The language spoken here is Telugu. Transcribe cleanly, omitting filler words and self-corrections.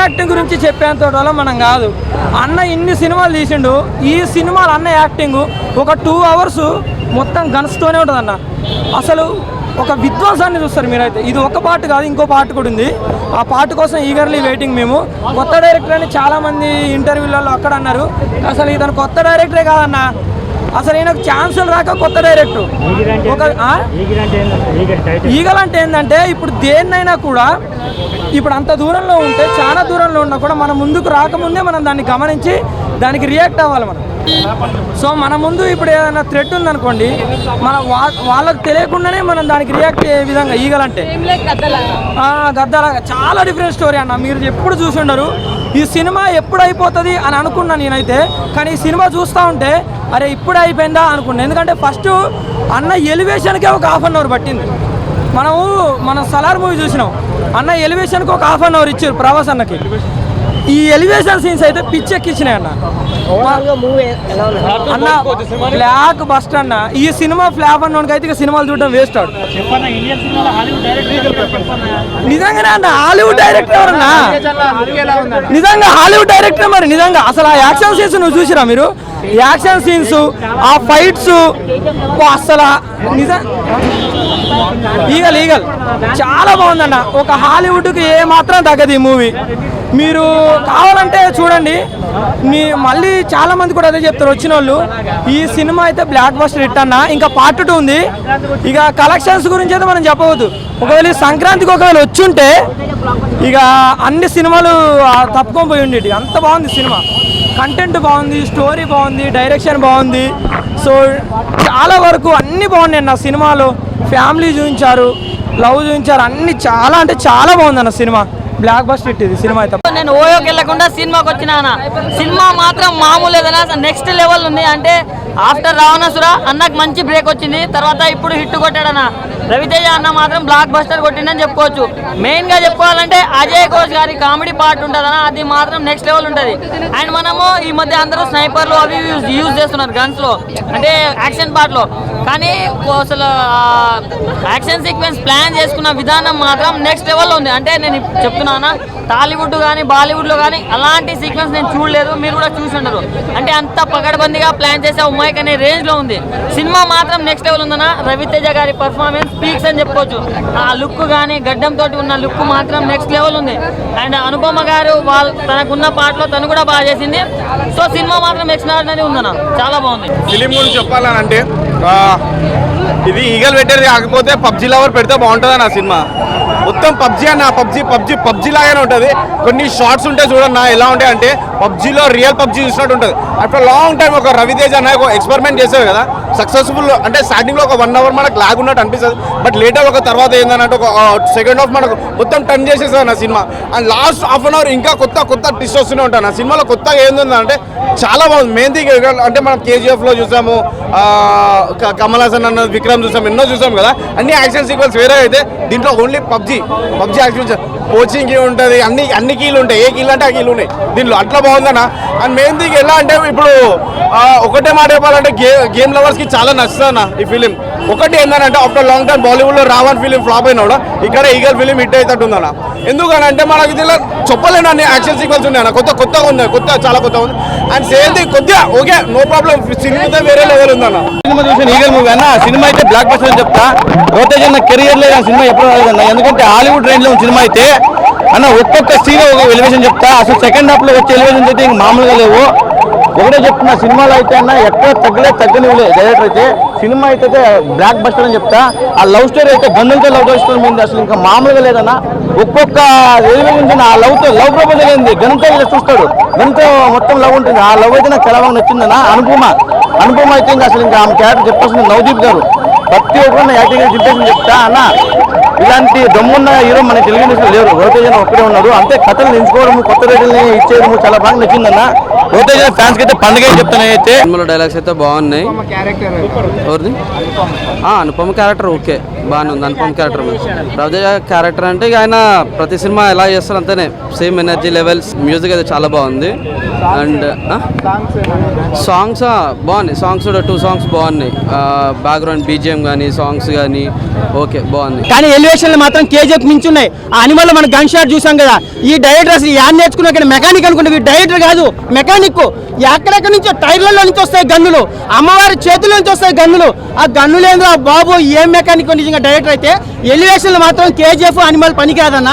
యాక్టింగ్ గురించి చెప్పేంత మనం కాదు. అన్న ఇన్ని సినిమాలు తీసిండు. ఈ సినిమాలు అన్న యాక్టింగ్ ఒక 2 hours మొత్తం గన్స్తోనే ఉంటుంది అన్న. అసలు ఒక విధ్వంసాన్ని చూస్తారు మీరైతే. ఇది ఒక పార్ట్ కాదు, ఇంకో పార్ట్ కూడా ఉంది. ఆ పార్ట్ కోసం ఈగర్లీ వెయిటింగ్ మేము. కొత్త డైరెక్టర్ అని చాలామంది ఇంటర్వ్యూలలో అక్కడ అన్నారు. అసలు ఇతను కొత్త డైరెక్టరే కాదన్న, అసలు ఈయనకు ఛాన్సులు రాక కొత్త డైరెక్టర్. ఈగల్ అంటే ఏంటంటే ఇప్పుడు దేన్నైనా కూడా ఇప్పుడు అంత దూరంలో ఉంటే, చాలా దూరంలో ఉన్నా కూడా మన ముందుకు రాకముందే మనం దాన్ని గమనించి దానికి రియాక్ట్ అవ్వాలి మనం. సో మన ముందు ఇప్పుడు ఏదైనా థ్రెట్ ఉందనుకోండి, మన వాళ్ళకు తెలియకుండానే మనం దానికి రియాక్ట్ అయ్యే విధంగా ఈగల్ అంటే గద్దలాగా చాలా డిఫరెంట్ స్టోరీ అన్న. మీరు ఎప్పుడు చూసి ఉండరు. ఈ సినిమా ఎప్పుడు అయిపోతుంది అని అనుకున్నా నేనైతే, కానీ ఈ సినిమా చూస్తూ ఉంటే అరే ఇప్పుడు అయిపోయిందా అనుకున్నా. ఎందుకంటే ఫస్ట్ అన్న ఎలివేషన్కే ఒక 1/2 hour పట్టింది. మనం సలార్ మూవీ చూసినాం, అన్న ఎలివేషన్కి ఒక 1/2 hour ఇచ్చారు ప్రభాస్ అన్నకి. ఈ ఎలివేషన్ సీన్స్ అయితే పిచ్చెక్కిచ్చినాయి అన్న. అన్న బ్లాక్ బస్టర్ అన్న. ఈ సినిమా ఫ్లాప్ అన్నోడికి అయితే ఇక సినిమాలు చూడడం వేస్ట్ ఆడు. నిజంగానే అన్న హాలీవుడ్ డైరెక్టర్ ఎవరన్నా? నిజంగా హాలీవుడ్ డైరెక్టర్ మరి. నిజంగా అసలు ఆ యాక్షన్ సీన్స్ నువ్వు చూసిరా మీరు? యాక్షన్ సీన్స్, ఆ ఫైట్స్ అసలు ఈగల్ చాలా బాగుందన్న. ఒక హాలీవుడ్కి ఏ మాత్రం తగ్గదు ఈ మూవీ. మీరు కావాలంటే చూడండి. మళ్ళీ చాలా మంది కూడా అదే చెప్తారు వచ్చిన వాళ్ళు. ఈ సినిమా అయితే బ్లాక్ బస్టర్ హిట్ అన్న. ఇంకా పార్ట్ 2 ఉంది. ఇక కలెక్షన్స్ గురించి అయితే మనం చెప్పవద్దు. ఒకవేళ సంక్రాంతికి వచ్చుంటే ఇక అన్ని సినిమాలు తప్పుకొని పోయి ఉండేది. అంత బాగుంది సినిమా. కంటెంట్ బాగుంది, స్టోరీ బాగుంది, డైరెక్షన్ బాగుంది. సో చాలా వరకు అన్నీ బాగున్నాయి అన్న సినిమాలో. ఫ్యామిలీ చూపించారు, లవ్ చూపించారు, అన్ని చాలా అంటే చాలా బాగుంది అన్న సినిమా. బ్లాక్ బస్టర్ హిట్ ఇది సినిమా అయితే. నేను ఓయోకి వెళ్ళకుండా సినిమాకి వచ్చినా. సినిమా మాత్రం మామూలు ఏదైనా నెక్స్ట్ లెవెల్ ఉంది. అంటే ఆఫ్టర్ రావణాసుర అన్నకు మంచి బ్రేక్ వచ్చింది. తర్వాత ఇప్పుడు హిట్ కొట్టాడన్న. రవితేజ అన్న మాత్రం బ్లాక్ బస్టర్ కొట్టిందని చెప్పుకోవచ్చు. మెయిన్ గా చెప్పుకోవాలంటే అజయ్ ఘోష్ గారి కామెడీ పార్ట్ ఉంటుందన్న, అది మాత్రం నెక్స్ట్ లెవెల్ ఉంటుంది. అండ్ మనము ఈ మధ్య అందరూ స్నైపర్లు అవి యూజ్ చేస్తున్నారు గన్స్ లో, అంటే యాక్షన్ పార్ట్ లో. కానీ అసలు యాక్షన్ సీక్వెన్స్ ప్లాన్ చేసుకున్న విధానం మాత్రం నెక్స్ట్ లెవెల్లో ఉంది. అంటే నేను చెప్తున్నానా, టాలీవుడ్ కానీ బాలీవుడ్లో కానీ అలాంటి సీక్వెన్స్ నేను చూడలేదు. మీరు కూడా చూసి ఉండరు. అంటే అంత పకడ్బందీగా ప్లాన్ చేసే ఉమ్మాయిక్ అనే రేంజ్లో ఉంది. సినిమా మాత్రం నెక్స్ట్ లెవెల్ ఉందన్న. రవితేజ గారి పర్ఫార్మెన్స్ పీక్స్ అని చెప్పుకోవచ్చు. ఆ లుక్ కానీ గడ్డంతో ఉన్న లుక్ మాత్రం నెక్స్ట్ లెవెల్ ఉంది. అండ్ అనుపమ గారు తనకున్న పాటలో తను కూడా బాగా చేసింది. సో సినిమా మాత్రం ఎక్స్ట్రాడినరీ ఉందన్న, చాలా బాగుంది. ఫిలిం గురించి చెప్పాలని అంటే ఇది ఈగల్ పెట్టేది కాకపోతే పబ్జీ లవర్ పెడితే బాగుంటుంది నా సినిమా. మొత్తం పబ్జీ అన్న, పబ్జీ లాగానే ఉంటుంది. కొన్ని షార్ట్స్ ఉంటాయి చూడన్నా, ఎలా ఉంటాయి అంటే పబ్జీలో రియల్ పబ్జీ చూసినట్టు ఉంటుంది. ఆఫ్టర్ లాంగ్ టైం ఒక రవితేజ అన్న ఒక ఎక్స్పెరిమెంట్ చేసేది కదా, సక్సెస్ఫుల్. అంటే స్టార్టింగ్లో ఒక 1 hour మనకు లాగ్ ఉన్నట్టు అనిపిస్తుంది. బట్ లేటర్ ఒక తర్వాత ఏంటంటే ఒక సెకండ్ హాఫ్ మనకు మొత్తం టర్న్ చేసేస్తుంది నా సినిమా. అండ్ లాస్ట్ 1/2 hour ఇంకా కొత్త ట్విస్ట్ వస్తూనే ఉంటాను. నా సినిమాలో కొత్తగా ఏంటంటే చాలా బాగుంది. మెయిన్ థింగ్ అంటే మనం కేజీఎఫ్లో చూసాము, కమల్ హాసన్ అన్న విక్రమ్ చూసాం, ఎన్నో చూసాం కదా. అన్ని యాక్షన్ సీక్వెన్స్ వేరే అయితే దీంట్లో only PUBG action coaching key ఉంటుంది. అన్ని కీలు ఉంటాయి. ఏ కీలు అంటే ఆ కీలు ఉన్నాయి దీంట్లో. అట్లా బాగుందన్న. అండ్ మెయిన్ థింగ్ ఎలా అంటే ఇప్పుడు ఒకటే మాట చెప్పాలంటే గేమ్ లవర్స్కి చాలా నచ్చుతుంది అన్న ఈ ఫిలిం. ఒకటి ఏంటంటే ఆఫ్టర్ లాంగ్ టైం బాలీవుడ్లో రావణ్ ఫిలిం ఫ్లాప్ అయినా కూడా ఇక్కడ ఈగల్ ఫిలిం హిట్ అవుతుందన్న. ఎందుకనంటే మనకి దీనిలో చెప్పలేను అన్ని యాక్షన్ సీక్వెన్స్ ఉన్నాయి అన్న. కొత్తగా ఉంది, చాలా కొత్తగా ఉంది. అండ్ సేమ్ థింగ్ కొద్దిగా ఓకే, నో ప్రాబ్లం. సినిమా వేరే లెవెల్ ఉందన్న. సినిమా చూసిన ఈగల్ మూవీ అన్న. సినిమా అయితే బ్లాక్ బస్టర్ అని చెప్తా. రవితేజ అన్న కెరియర్ లేదు సినిమా ఎప్పుడు రాలేదన్న. ఎందుకంటే హాలీవుడ్ రేంజ్ లో సినిమా అయితే అన్న ఒక్కొక్క సీన్ ఒక ఎలివేషన్ చెప్తా. అసలు సెకండ్ హాఫ్ లో వచ్చే ఎలివేషన్స్ అయితే ఇంక మామూలుగా లేవు. ఒకటే చెప్తున్నా, సినిమాలో అయితే అన్న ఎక్కడ తగ్గనివ్వలేదు డైరెక్టర్ అయితే. సినిమా అయితే బ్లాక్ బస్టర్ అని చెప్తా. ఆ లవ్ స్టోరీ అయితే గన్నులతో లవ్ స్టోరీ మీద అసలు ఇంకా మామూలుగా లేదన్న. ఒక్కొక్క ఎలివేషన్ ఆ లవ్ ప్రపోజల్ ఏంది, గన్తో చూస్తాడు, గన్తో మొత్తం లవ్ ఉంటుంది. ఆ లవ్ అయితే నాకు చాలా బాగా నచ్చిందన్న. అనుపమ అయితే ఇంకా అసలు ఇంకా ఆమె క్యారెక్టర్ చెప్పాల్సింది నవదీప్ గారు. ప్రతి ఒక్కరు యాక్టింగ్ చెప్పేసి చెప్తా అన్న. ఇలాంటి దమ్మున్న హీరో మన తెలుగు ఇండస్ట్రీలో లేరు. రవితేజ ఒక్కడే ఉన్నాడు. అంతే కథలు ఎంచుకోవడం, కొత్త రేటుల్ని ఇచ్చేయడం చాలా బాగా నచ్చిందన్న. రవితేజ ఫ్యాన్స్ కి అయితే పండుగ చెప్తాను. అయితే డైలాగ్స్ అయితే బాగున్నాయి. Anupama character okay. బాగానే ఉంది. అనుపమ్ క్యారెక్టర్ రవితేజ క్యారెక్టర్ అంటే ఇక ఆయన ప్రతి సినిమా ఎలా చేస్తారు అంతేనే, సేమ్ ఎనర్జీ లెవెల్స్, మ్యూజిక్ అయితే చాలా బాగుంది. అండ్ సాంగ్స్ బాగున్నాయి, సాంగ్స్ కూడా 2 సాంగ్స్ బాగున్నాయి. బ్యాక్గ్రౌండ్ బీజిఎం కానీ సాంగ్స్ కానీ ఓకే బాగుంది. కానీ ఎలివేషన్లు మాత్రం కేజీఎఫ్ మించి ఉన్నాయి. ఆ అనిమల్లో మనం గన్ షాట్ చూసాం కదా. ఈ డైరెక్టర్ అసలు యాడ్ నేర్చుకున్నా కానీ మెకానిక్ అనుకుంటే వీడు డైరెక్టర్ కాదు, మెకానిక్. ఎక్కడెక్కడి నుంచో టైర్లలో నుంచి వస్తాయి గన్నులు, అమ్మవారి చేతుల నుంచి వస్తాయి గన్నులు. ఆ గన్నులు ఏంద్రా బాబు, ఏం మెకానిక్ నిజంగా డైరెక్టర్ అయితే. ఎలివేషన్లు మాత్రం కేజీఎఫ్ అనిమల్ పని కాదన్న.